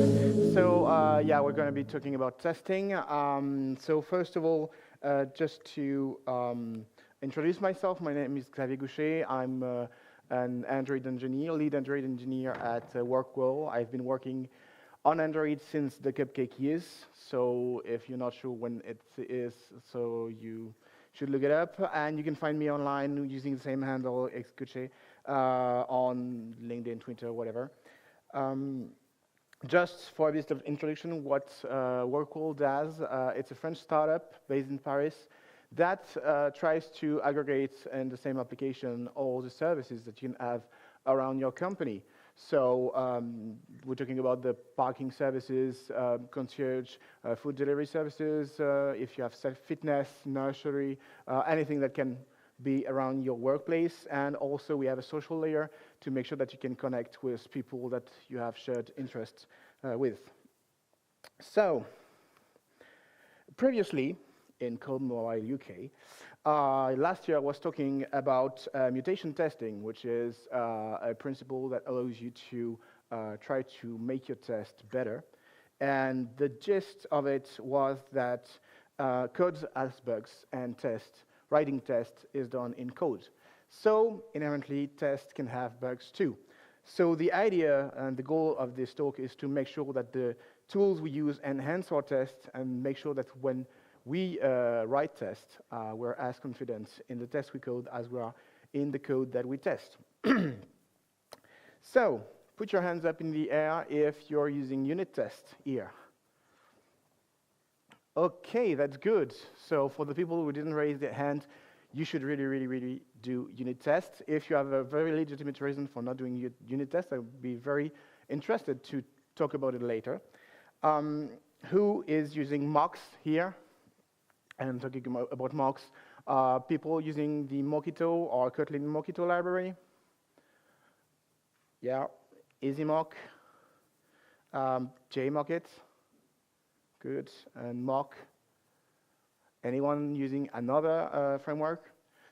Yeah, we're going to be talking about testing. So first of all, just to introduce myself, my name is Xavier Gouchet. I'm an Android engineer, lead Android engineer at Workwell. I've been working on Android since the Cupcake years. So if you're not sure when it is, so you should look it up. And you can find me online using the same handle, Gouchet, on LinkedIn, Twitter, whatever. Just for a bit of introduction, what Workwell does, it's a French startup based in Paris that tries to aggregate in the same application all the services that you can have around your company. So we're talking about the parking services, concierge, food delivery services, if you have fitness, nursery, anything that can be around your workplace. And also we have a social layer to make sure that you can connect with people that you have shared interests with. So previously in CodeMobile UK, last year I was talking about mutation testing, which is a principle that allows you to try to make your test better. And the gist of it was that code has bugs and writing test is done in code. So inherently, tests can have bugs too. So the idea and the goal of this talk is to make sure that the tools we use enhance our tests and make sure that when we write tests, we're as confident in the test we code as we are in the code that we test. So put your hands up in the air if you're using unit tests here. Okay, that's good. So for the people who didn't raise their hand, you should really do unit tests. If you have a very legitimate reason for not doing unit tests, I would be very interested to talk about it later. Who is using mocks here? And I'm talking about mocks. People using the Mockito or Kotlin Mockito library? Yeah, EasyMock, JMockit. Good, and mock. Anyone using another framework?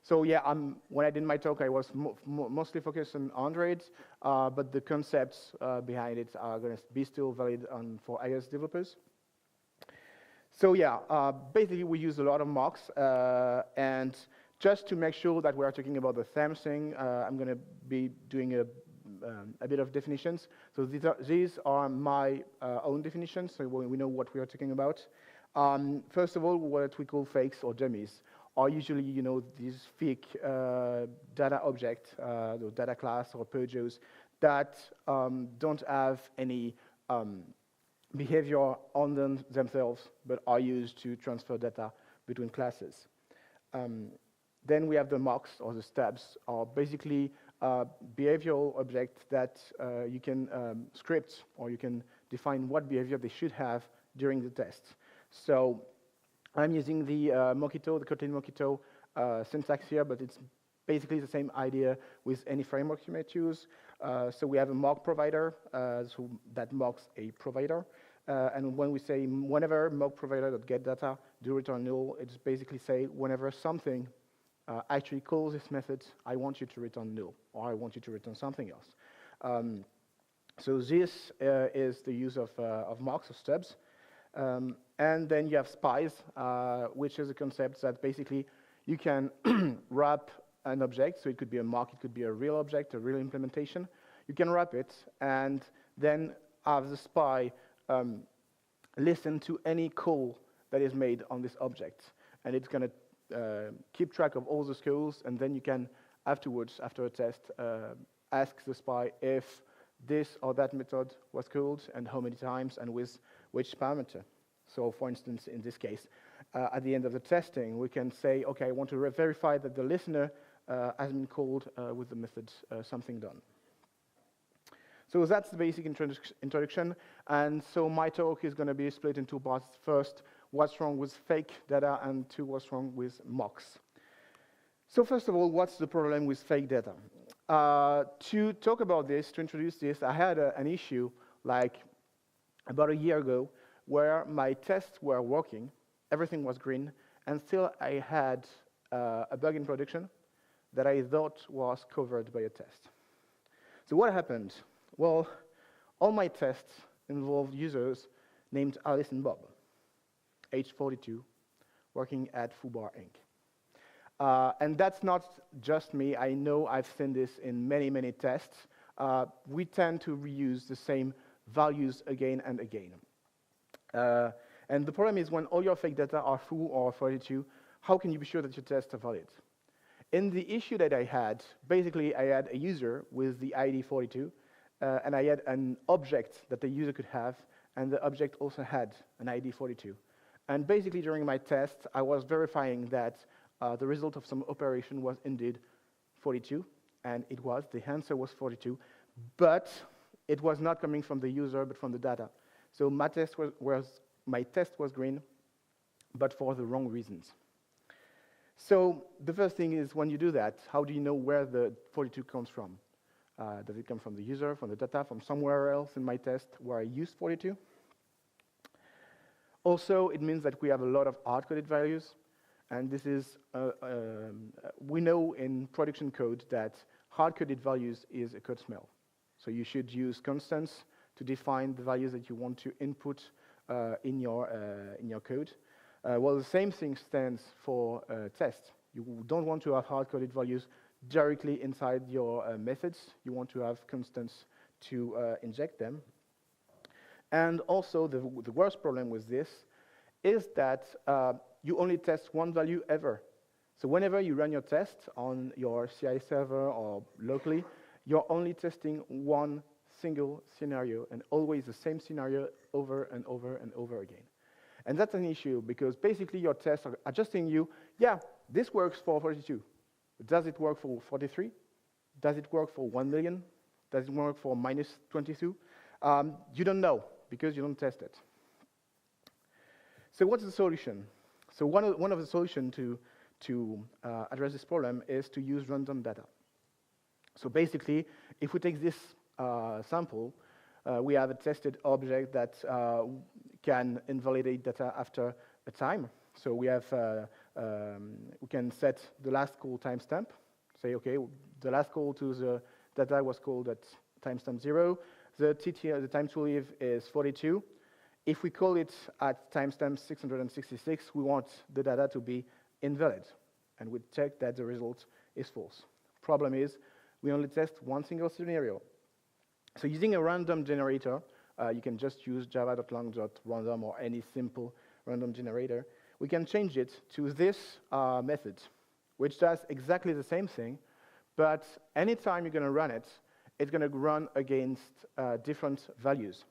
So yeah, when I did my talk, I was mostly focused on Android, but the concepts behind it are going to be still valid for iOS developers. So yeah, basically we use a lot of mocks, and just to make sure that we are talking about the same thing, I'm going to be doing a bit of definitions. So these are my own definitions, so we know what we are talking about. First of all, what we call fakes or dummies are usually, these fake data object, the data class or purges that don't have any behavior on themselves, but are used to transfer data between classes. Then we have the mocks or the stubs, are basically behavioral objects that you can script, or you can define what behavior they should have during the test. So I'm using the Mockito, the Kotlin Mockito syntax here, but it's basically the same idea with any framework you might use. So we have a mock provider, so that mocks a provider. And when we say whenever mock provider.getData do return null, it's basically say whenever something actually calls this method, I want you to return null, or I want you to return something else. So this is the use of mocks or stubs. And then you have spies, which is a concept that basically you can wrap an object, so it could be a mock, it could be a real object, a real implementation. You can wrap it and then have the spy listen to any call that is made on this object. And it's going to keep track of all those calls, and then you can afterwards, after a test, ask the spy if this or that method was called and how many times and with which parameter. So for instance, in this case, at the end of the testing, we can say, okay, I want to verify that the listener has been called with the method something done. So that's the basic introduction. And so my talk is going to be split in two parts. First, what's wrong with fake data, and two, what's wrong with mocks. So first of all, what's the problem with fake data? To talk about this, to introduce this, I had an issue like about a year ago where my tests were working, everything was green, and still I had a bug in production that I thought was covered by a test. So what happened? Well, all my tests involved users named Alice and Bob, age 42, working at Fubar Inc. And that's not just me. I know I've seen this in many, many tests. We tend to reuse the same values again and again. And the problem is when all your fake data are full or 42, how can you be sure that your tests are valid? In the issue that I had, basically I had a user with the ID 42, and I had an object that the user could have, and the object also had an ID 42. And basically during my test, I was verifying that the result of some operation was indeed 42, and it was. The answer was 42, but it was not coming from the user, but from the data. So my test was green, but for the wrong reasons. So the first thing is when you do that, how do you know where the 42 comes from? Does it come from the user, from the data, from somewhere else in my test where I used 42? Also, it means that we have a lot of hard-coded values, and this is, we know in production code that hard-coded values is a code smell. So you should use constants to define the values that you want to input in your code. Well, the same thing stands for tests. You don't want to have hard-coded values directly inside your methods. You want to have constants to inject them. And also, the worst problem with this is that you only test one value ever. So whenever you run your test on your CI server or locally, you're only testing one single scenario, and always the same scenario over and over and over again. And that's an issue, because basically your tests are just telling you, yeah, this works for 42. Does it work for 43? Does it work for 1 million? Does it work for minus 22? You don't know, because you don't test it. So what's the solution? So one of the solutions to address this problem is to use random data. So basically, if we take this sample, we have a tested object that can invalidate data after a time. So we have, we can set the last call timestamp. Say, okay, the last call to the data was called at timestamp 0. The TTL, the time to live, is 42. If we call it at timestamp 666, we want the data to be invalid, and we check that the result is false. Problem is, we only test one single scenario. So using a random generator, you can just use java.long.random or any simple random generator. We can change it to this method, which does exactly the same thing, but anytime you're going to run it, it's going to run against different values.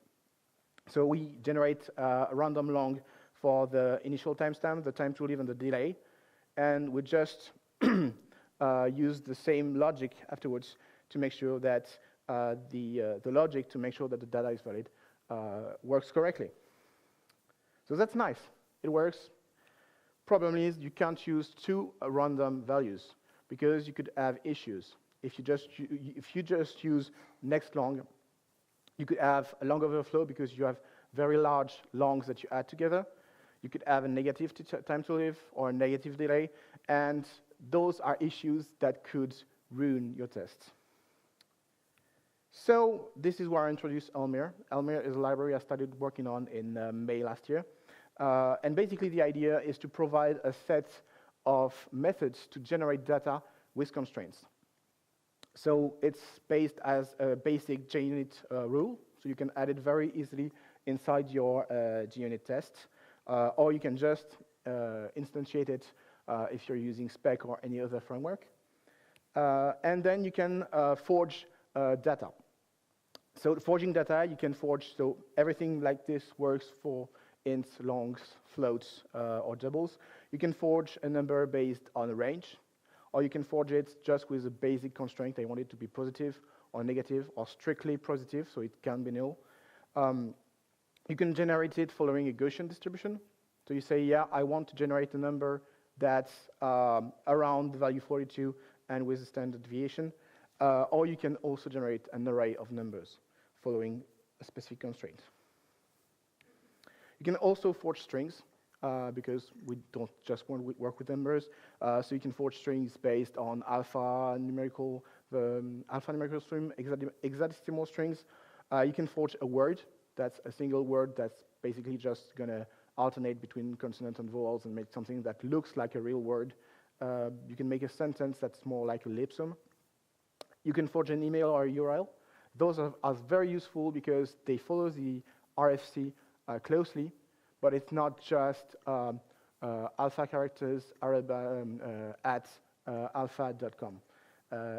So we generate a random long for the initial timestamp, the time to live, and the delay, and we just use the same logic afterwards to make sure that the logic to make sure that the data is valid works correctly. So that's nice. It works. Problem is you can't use two random values because you could have issues. If you just use next long, you could have a long overflow because you have very large longs that you add together. You could have a negative time to live or a negative delay, and those are issues that could ruin your tests. So this is where I introduced Elmer. Elmer is a library I started working on in May last year. And basically the idea is to provide a set of methods to generate data with constraints. So it's based as a basic JUnit rule, so you can add it very easily inside your JUnit test, or you can just instantiate it if you're using Spec or any other framework. And then you can forge data. So forging data, you can forge, so everything like this works for ints, longs, floats, or doubles. You can forge a number based on a range, or you can forge it just with a basic constraint. I want it to be positive or negative or strictly positive, so it can be null. You can generate it following a Gaussian distribution. So you say, yeah, I want to generate a number that's around the value 42 and with a standard deviation. Or you can also generate an array of numbers following a specific constraint. You can also forge strings, because we don't just want to work with numbers. So you can forge strings based on alpha numerical stream, hexadecimal strings. You can forge a word. That's a single word that's basically just going to alternate between consonants and vowels and make something that looks like a real word. You can make a sentence that's more like a lipsum. You can forge an email or a URL. Those are very useful because they follow the RFC closely, but it's not just alpha characters at alpha.com.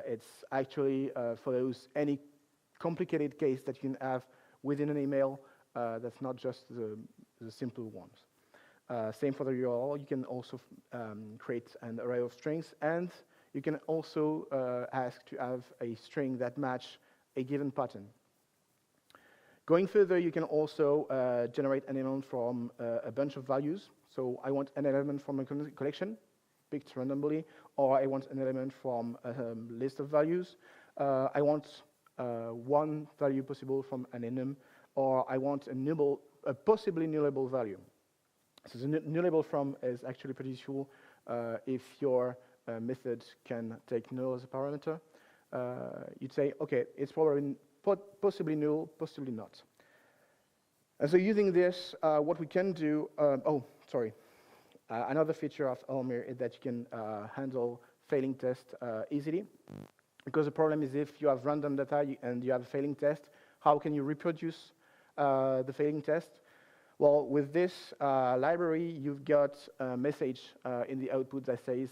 It's actually follows any complicated case that you can have within an email that's not just the simple ones. Same for the URL. You can also create an array of strings, and you can also ask to have a string that match a given pattern. Going further, you can also generate an element from a bunch of values. So I want an element from a collection, picked randomly, or I want an element from a list of values. I want one value possible from an enum, or I want a possibly nullable value. So the nullable from is actually pretty useful if your method can take null as a parameter. You'd say, okay, it's probably possibly null, possibly not. And so using this, what we can do, another feature of Elmer is that you can handle failing tests easily. Because the problem is if you have random data and you have a failing test, how can you reproduce the failing test? Well, with this library, you've got a message in the output that says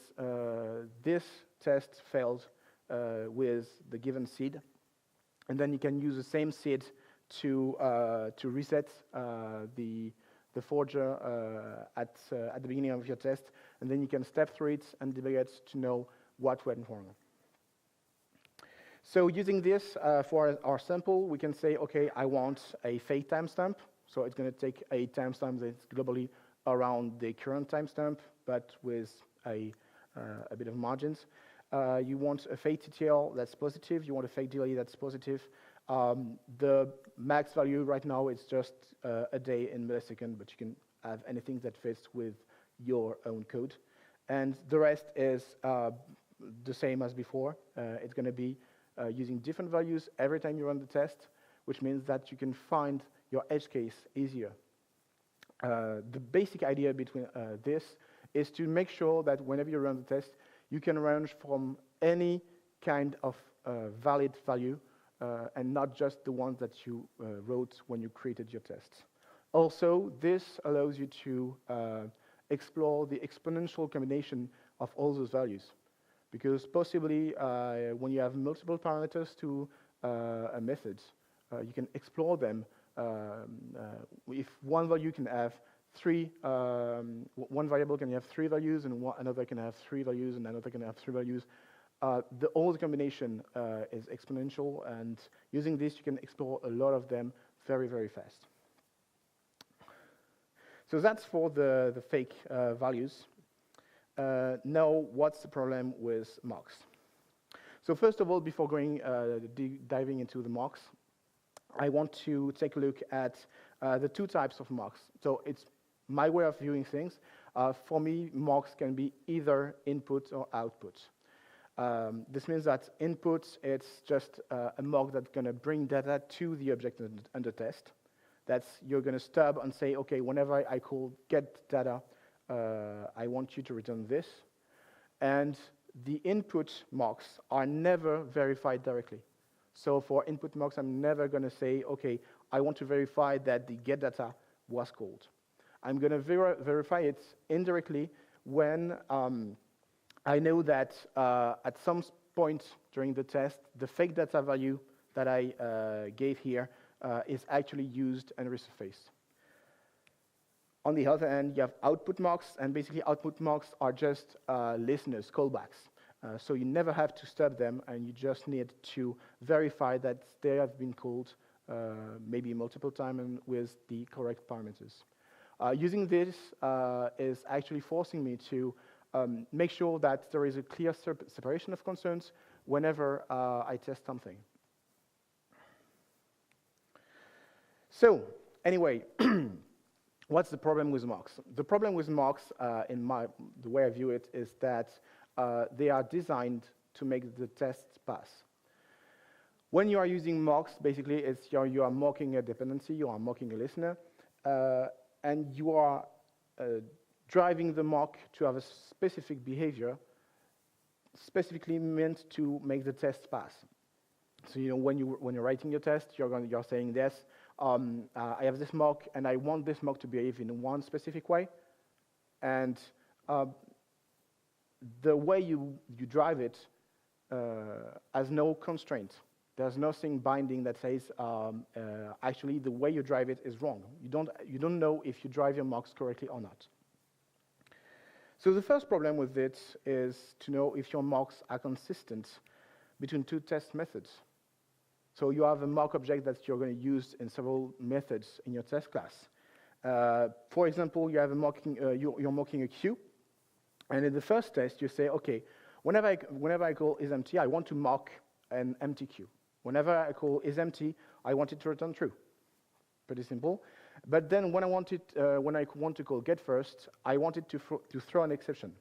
this test failed with the given seed. And then you can use the same seed to reset the forger at the beginning of your test. And then you can step through it and debug it to know what went wrong. So using this for our sample, we can say, okay, I want a fake timestamp. So it's going to take a timestamp that's globally around the current timestamp, but with a bit of margins. You want a fake TTL that's positive. You want a fake delay that's positive. The max value right now is just a day in millisecond, but you can have anything that fits with your own code. And the rest is the same as before. It's going to be using different values every time you run the test, which means that you can find your edge case easier. The basic idea between this is to make sure that whenever you run the test, you can range from any kind of valid value and not just the ones that you wrote when you created your tests. Also, this allows you to explore the exponential combination of all those values. Because possibly when you have multiple parameters to a method, you can explore them. If one value can have one variable can have 3 values, and another can have 3 values, and another can have 3 values, all the combination is exponential, and using this, you can explore a lot of them very, very fast. So that's for the fake values. Now, what's the problem with mocks? So first of all, before going diving into the mocks, I want to take a look at the 2 types of mocks. So it's my way of viewing things. For me, mocks can be either input or output. This means that input, it's just a mock that's going to bring data to the object under test. That's you're going to stub and say, okay, whenever I call get data, I want you to return this. And the input mocks are never verified directly. So for input mocks, I'm never going to say, okay, I want to verify that the get data was called. I'm going to verify it indirectly when I know that at some point during the test, the fake data value that I gave here is actually used and resurfaced. On the other hand, you have output mocks, and basically output mocks are just listeners, callbacks. So you never have to stub them, and you just need to verify that they have been called maybe multiple times and with the correct parameters. Using this is actually forcing me to make sure that there is a clear separation of concerns whenever I test something. So anyway, what's the problem with mocks? The problem with mocks, the way I view it, is that they are designed to make the tests pass. When you are using mocks, basically, you are mocking a dependency, you are mocking a listener, and you are driving the mock to have a specific behavior, specifically meant to make the test pass. So when you're writing your test, you're saying this. I have this mock, and I want this mock to behave in one specific way, and the way you drive it has no constraint. There's nothing binding that says actually the way you drive it is wrong. You don't know if you drive your mocks correctly or not. So the first problem with it is to know if your mocks are consistent between two test methods. So you have a mock object that you're going to use in several methods in your test class. For example, you have you're mocking a queue, and in the first test you say, okay, whenever I call isEmpty, I want to mock an empty queue. Whenever I call isEmpty, I want it to return true. Pretty simple. But then when I want to call getFirst, I want it to throw an exception.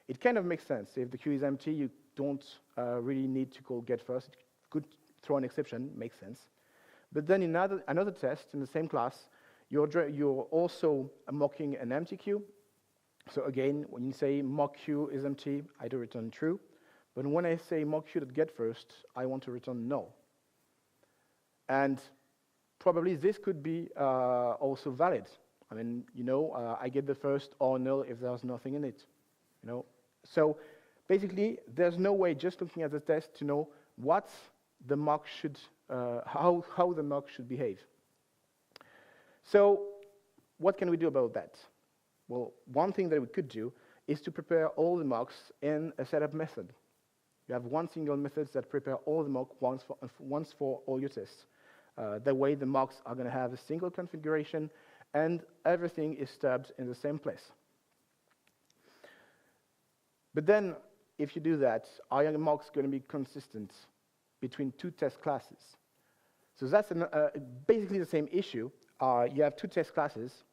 It kind of makes sense. If the queue is empty, you don't really need to call getFirst. It could throw an exception, makes sense. But then in another test in the same class, you're also mocking an empty queue. So again, when you say mock queue is empty, I do return true. But when I say mock queue.getFirst, I want to return null. And probably this could be also valid. I mean, I get the first or null if there's nothing in it. So basically, there's no way just looking at the test to know what the mock should, how the mock should behave. So what can we do about that? Well, one thing that we could do is to prepare all the mocks in a setup method. You have one single method that prepare all the mock once for all your tests. That way the mocks are going to have a single configuration and everything is stubbed in the same place. But then, if you do that, are your mocks going to be consistent between two test classes? So that's basically the same issue. You have two test classes,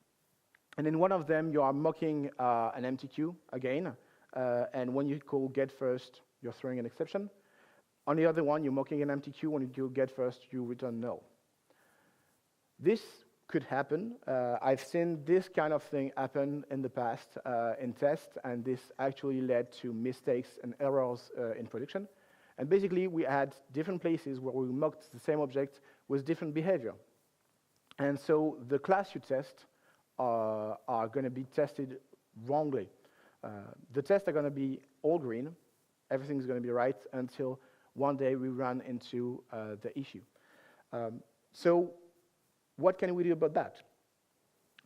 and in one of them you are mocking an empty queue again, and when you call getFirst, you're throwing an exception. On the other one, you're mocking an empty queue. When you call getFirst, you return null. This could happen. I've seen this kind of thing happen in the past in tests, and this actually led to mistakes and errors in production. And basically, we had different places where we mocked the same object with different behavior. And so the class you test are going to be tested wrongly. The tests are going to be all green. Everything's going to be right until one day we run into the issue. So what can we do about that?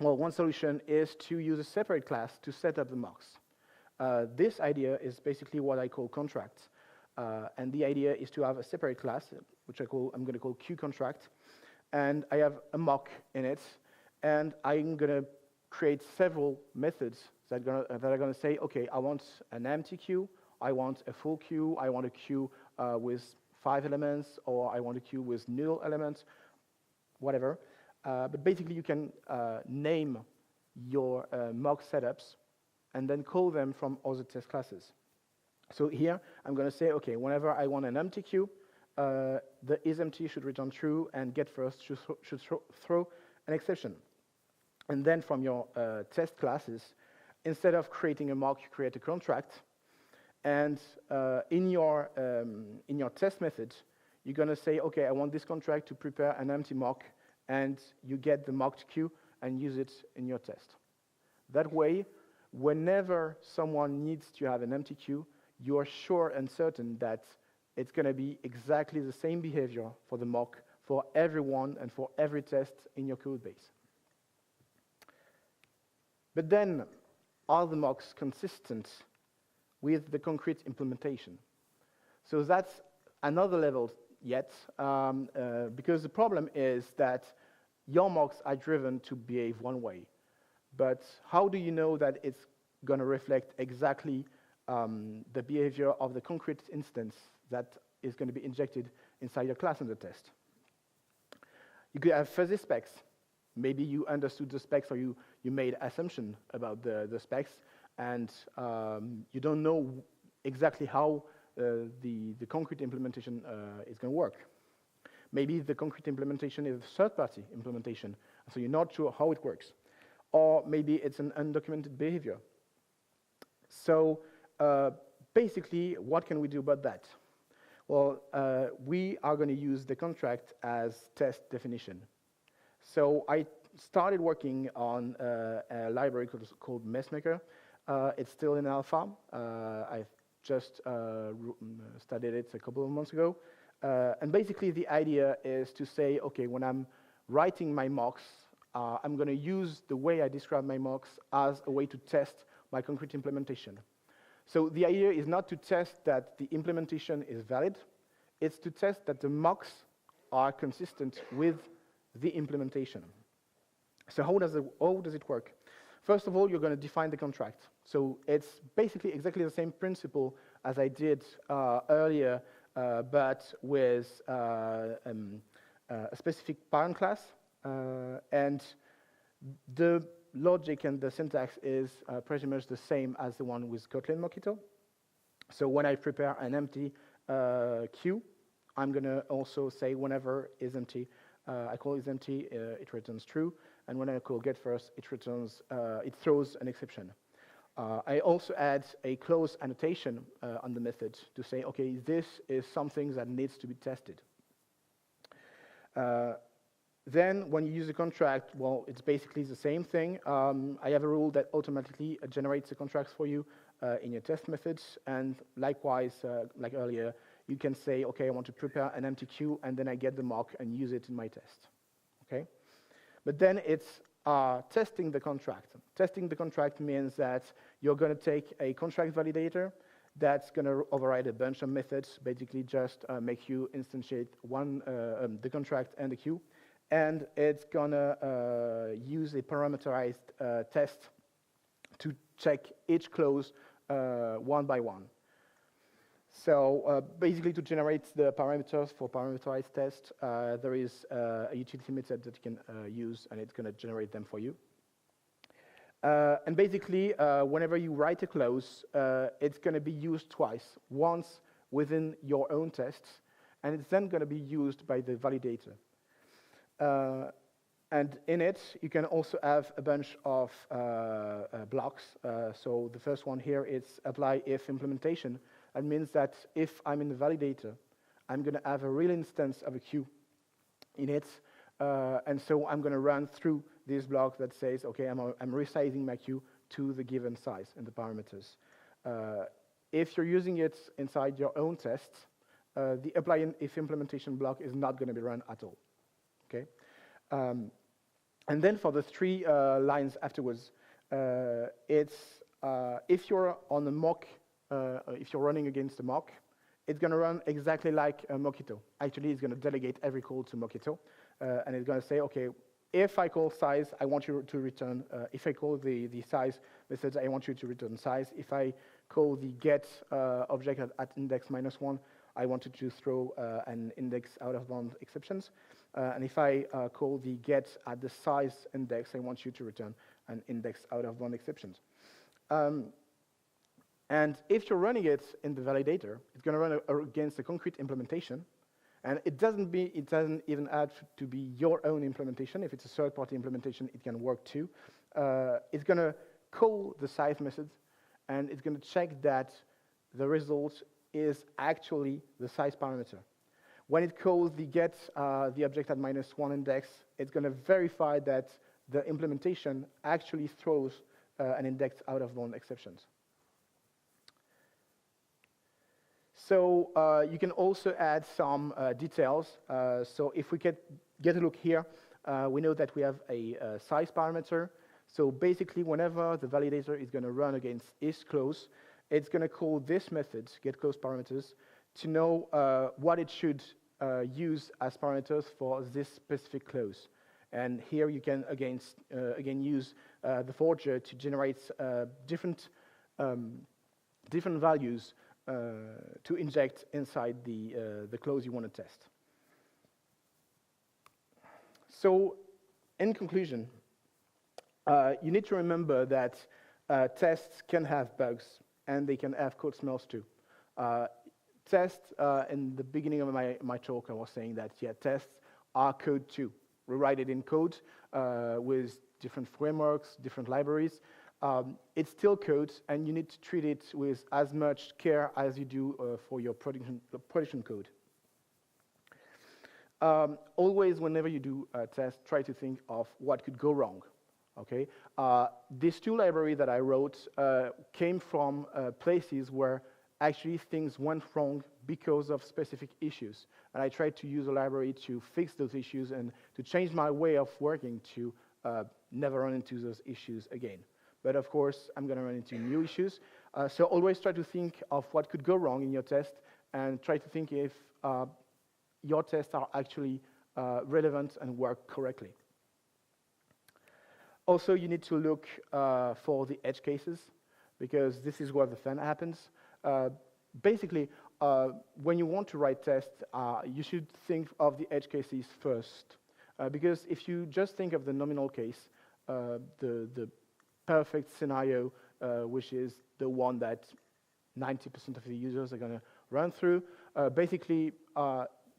Well, one solution is to use a separate class to set up the mocks. This idea is basically what I call contracts. And the idea is to have a separate class, which I'm going to call QContract. And I have a mock in it. And I'm going to create several methods that are going to say, OK, I want an empty queue. I want a full queue. I want a queue with 5 elements, or I want a queue with null elements, whatever. But basically, you can name your mock setups and then call them from other test classes. So here, I'm going to say, OK, whenever I want an empty queue, the isEmpty should return true, and getFirst should throw an exception. And then from your test classes, instead of creating a mock, you create a contract. And in your test method, you're going to say, OK, I want this contract to prepare an empty mock, and you get the mocked queue and use it in your test. That way, whenever someone needs to have an empty queue, you are sure and certain that it's going to be exactly the same behavior for the mock for everyone and for every test in your code base. But then, are the mocks consistent with the concrete implementation? So that's another level yet, because the problem is that your mocks are driven to behave one way. But how do you know that it's going to reflect exactly the behavior of the concrete instance that is going to be injected inside your class in the test? You could have fuzzy specs. Maybe you understood the specs, or you made assumption about the specs, and you don't know exactly how the concrete implementation is going to work. Maybe the concrete implementation is a third-party implementation, so you're not sure how it works. Or maybe it's an undocumented behavior. So basically, what can we do about that? Well, we are going to use the contract as test definition. So I started working on a library called Messmaker. It's still in alpha. I've just studied it a couple of months ago. And basically, the idea is to say, OK, when I'm writing my mocks, I'm going to use the way I describe my mocks as a way to test my concrete implementation. So the idea is not to test that the implementation is valid. It's to test that the mocks are consistent with the implementation. So how does it work? First of all, you're going to define the contract. So it's basically exactly the same principle as I did earlier, but with a specific parent class. And the logic and the syntax is pretty much the same as the one with Kotlin Mockito. So when I prepare an empty queue, I'm going to also say whenever is empty, I call is empty, it returns true. And when I call getFirst, it throws an exception. I also add a clause annotation on the method to say, OK, this is something that needs to be tested. Then when you use a contract, well, it's basically the same thing. I have a rule that automatically generates the contracts for you in your test methods. And likewise, like earlier, you can say, OK, I want to prepare an empty queue, and then I get the mock and use it in my test. OK? But then it's testing the contract. Testing the contract means that you're going to take a contract validator that's going to override a bunch of methods, basically just make you instantiate the contract and the queue. And it's going to use a parameterized test to check each clause one by one. So basically, to generate the parameters for parameterized test, there is a utility method that you can use, and it's going to generate them for you. And basically, whenever you write a clause, it's going to be used twice, once within your own tests, and it's then going to be used by the validator. And in it, you can also have a bunch of blocks. So the first one here is apply if implementation. That means that if I'm in the validator, I'm going to have a real instance of a queue in it. And so I'm going to run through this block that says, OK, I'm resizing my queue to the given size and the parameters. If you're using it inside your own tests, the apply if implementation block is not going to be run at all. Okay? And then for the three lines afterwards, it's if you're on a mock, if you're running against a mock, it's going to run exactly like a Mockito. Actually, it's going to delegate every call to Mockito, and it's going to say, OK, if I call size, I want you to return. If I call the size method, I want you to return size. If I call the get object at index -1, I want you to throw an index out of bound exceptions. And if I call the get at the size index, I want you to return an index out of bound exceptions. And if you're running it in the validator, it's going to run against the concrete implementation. And it doesn't even have to be your own implementation. If it's a third-party implementation, it can work too. It's going to call the size method, and it's going to check that the result is actually the size parameter. When it calls the get the object at -1 index, it's going to verify that the implementation actually throws an index out of bound exceptions. So you can also add some details. So if we get a look here, we know that we have a size parameter. So basically, whenever the validator is going to run against isClose, it's going to call this method, getCloseParameters, to know what it should use as parameters for this specific clause. And here you can, again use the forger to generate different values to inject inside the clause you want to test. So, in conclusion, you need to remember that tests can have bugs, and they can have code smells too. tests, in the beginning of my talk, I was saying that, yeah, tests are code too. We write it in code with different frameworks, different libraries. It's still code, and you need to treat it with as much care as you do for your production code. Always, whenever you do a test, try to think of what could go wrong. Okay, these two libraries that I wrote came from places where actually things went wrong because of specific issues. And I tried to use a library to fix those issues and to change my way of working to never run into those issues again. But of course, I'm going to run into new issues. So always try to think of what could go wrong in your test and try to think if your tests are actually relevant and work correctly. Also, you need to look for the edge cases, because this is where the fun happens. Basically, when you want to write tests, you should think of the edge cases first. Because if you just think of the nominal case, the perfect scenario, which is the one that 90% of the users are going to run through, basically,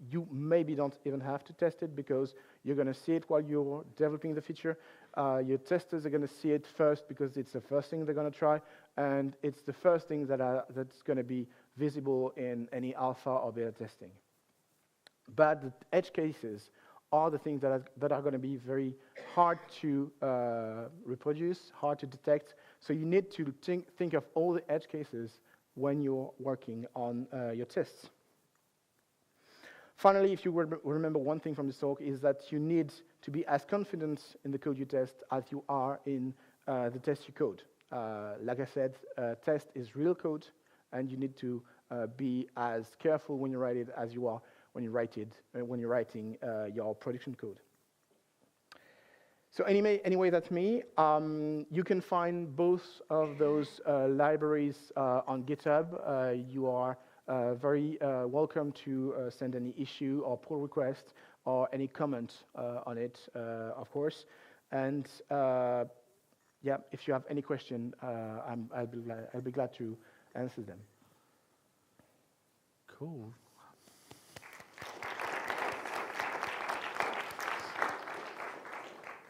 you maybe don't even have to test it because you're going to see it while you're developing the feature. Your testers are going to see it first because it's the first thing they're going to try, and it's the first thing that's going to be visible in any alpha or beta testing. But the edge cases are the things that are going to be very hard to reproduce, hard to detect. So you need to think of all the edge cases when you're working on your tests. Finally, if you remember one thing from this talk, is that you need to be as confident in the code you test as you are in the test you code. Like I said, test is real code, and you need to be as careful when you write it as you are when you're writing your production code. So anyway, that's me. You can find both of those libraries on GitHub. You are very welcome to send any issue or pull request or any comment on it, of course. And yeah, if you have any question, I'll be glad to answer them. Cool.